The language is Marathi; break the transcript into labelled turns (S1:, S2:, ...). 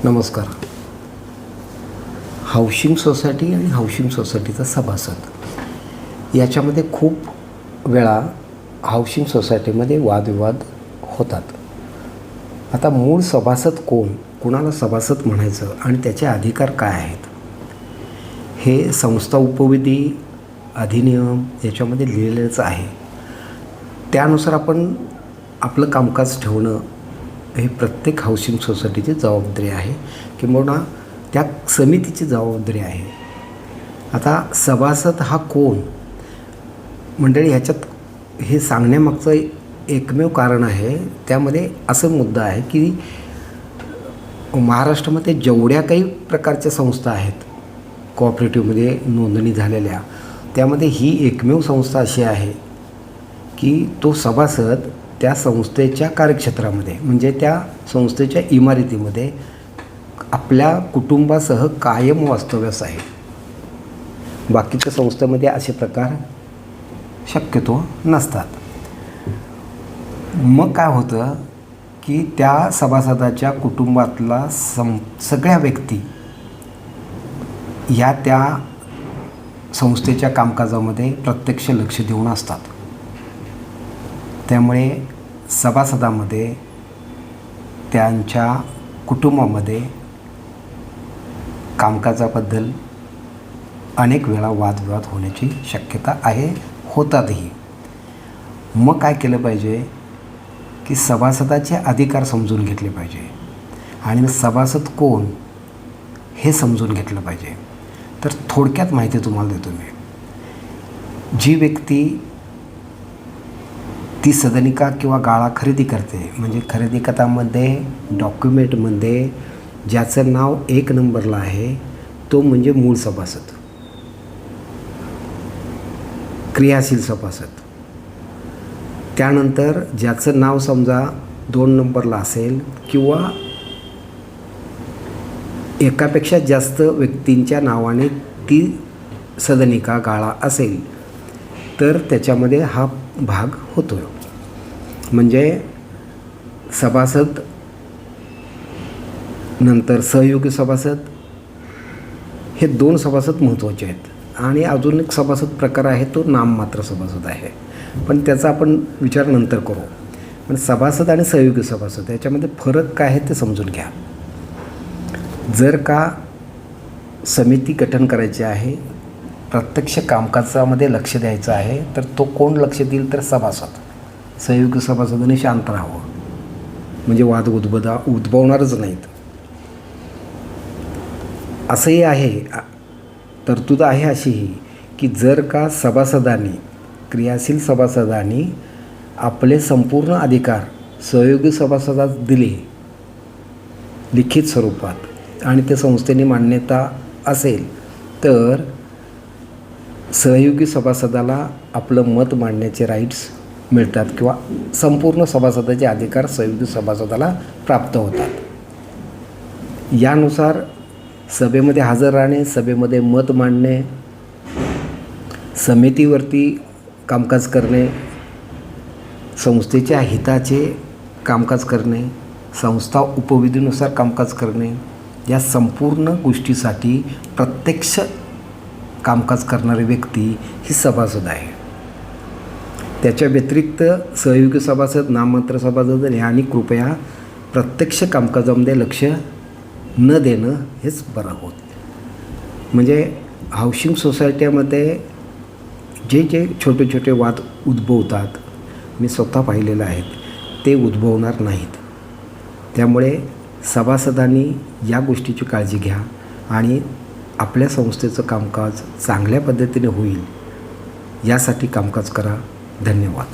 S1: नमस्कार. हाऊसिंग सोसायटी आणि हाऊसिंग सोसायटीचा सभासद याच्यामध्ये खूप वेळा हाऊसिंग सोसायटीमध्ये वादविवाद होतात. आता मूळ सभासद कोण, कुणाला सभासद म्हणायचं आणि त्याचे अधिकार काय आहेत, हे संस्था उपविधी अधिनियम याच्यामध्ये लिहिलेलंच आहे. त्यानुसार आपण आपलं कामकाज ठेवणं हे प्रत्येक हाऊसिंग सोसायटीची जबाबदारी आहे किंवा त्या समितीची जबाबदारी आहे. आता सभासद हा कोण मंडळी, ह्याच्यात हे सांगण्यामागचं एकमेव कारण आहे. त्यामध्ये असं मुद्दा आहे की महाराष्ट्रामध्ये जेवढ्या काही प्रकारच्या संस्था आहेत कोऑपरेटिव्हमध्ये नोंदणी झालेल्या, त्यामध्ये ही एकमेव संस्था अशी आहे की तो सभासद त्या संस्थेच्या कार्यक्षेत्रामध्ये म्हणजे त्या संस्थेच्या इमारतीमध्ये आपल्या कुटुंबासह कायम वास्तव्यास आहे. बाकीच्या संस्थेमध्ये असे प्रकार शक्यतो नसतात. मग काय होतं की त्या सभासदाच्या कुटुंबातला सगळ्या व्यक्ती या त्या संस्थेच्या कामकाजामध्ये प्रत्यक्ष लक्ष देऊन असतात. त्यामुळे सभासदामध्ये त्यांच्या कुटुंबामध्ये कामकाजाबद्दल अनेक वेळा वादविवाद होण्याची शक्यता आहे, होतातही. मग काय केलं पाहिजे की सभासदाचे अधिकार समजून घेतले पाहिजे आणि सभासद कोण हे समजून घेतलं पाहिजे. तर थोडक्यात माहिती तुम्हाला देतो मी. जी व्यक्ती ती सदनिका किंवा गाळा खरेदी करते, म्हणजे खरेदी खतामध्ये डॉक्युमेंटमध्ये ज्याचं नाव 1 नंबरला आहे तो म्हणजे मूळ सभासद, क्रियाशील सभासद. त्यानंतर ज्याचं नाव समजा 2 नंबरला असेल किंवा एकापेक्षा जास्त व्यक्तींच्या नावाने ती सदनिका गाळा असेल तर त्याच्यामध्ये हा भाग होतो. म्हणजे सभासद, नंतर सहयोगी सभासद, हे 2 सभासद महत्त्वाचे आहेत. आणि अजून एक सभासद प्रकार आहे तो नाममात्र सभासद आहे, पण त्याचा आपण विचार नंतर करू. पण सभासद आणि सहयोगी सभासद याच्यामध्ये फरक काय आहे ते समजून घ्या. जर का समिती गठन करायची आहे, प्रत्यक्ष कामकाजामध्ये लक्ष द्यायचं आहे, तर तो कोण लक्ष देईल तर सभासद. सहयोगी सभासदाने शांत राहावं, म्हणजे वाद उद्भवणारच नाहीत. असंही आहे, तरतूद आहे अशीही की जर का सभासदांनी, क्रियाशील सभासदांनी आपले संपूर्ण अधिकार सहयोगी सभासदास दिले लिखित स्वरूपात आणि ते संस्थेने मान्यता असेल तर सहयोगी सभासदाला आपलं मत मांडण्याचे राईट्स मिळतात किंवा संपूर्ण सभासदाचे अधिकार सहयोगी सभासदाला प्राप्त होतात. यानुसार सभेमध्ये हजर राहणे, सभेमध्ये मत मांडणे, समितीवरती कामकाज करणे, संस्थेच्या हिताचे कामकाज करणे, संस्था उपविधीनुसार कामकाज करणे, या संपूर्ण गोष्टीसाठी प्रत्यक्ष कामकाज करणारी व्यक्ती ही सभासद आहे. त्याच्या व्यतिरिक्त सहयोगी सभासद, नाममात्र सभासद यांनी कृपया प्रत्यक्ष कामकाजामध्ये लक्ष न देणं हेच बरं होत. म्हणजे हाऊसिंग सोसायटीमध्ये जे छोटे छोटे वाद उद्भवतात, मी स्वतः पाहिलेलं आहेत, ते उद्भवणार नाहीत. त्यामुळे सभासदांनी या गोष्टीची काळजी घ्या आणि आपल्या संस्थेचं कामकाज चांगल्या पद्धतीने होईल यासाठी कामकाज करा. धन्यवाद.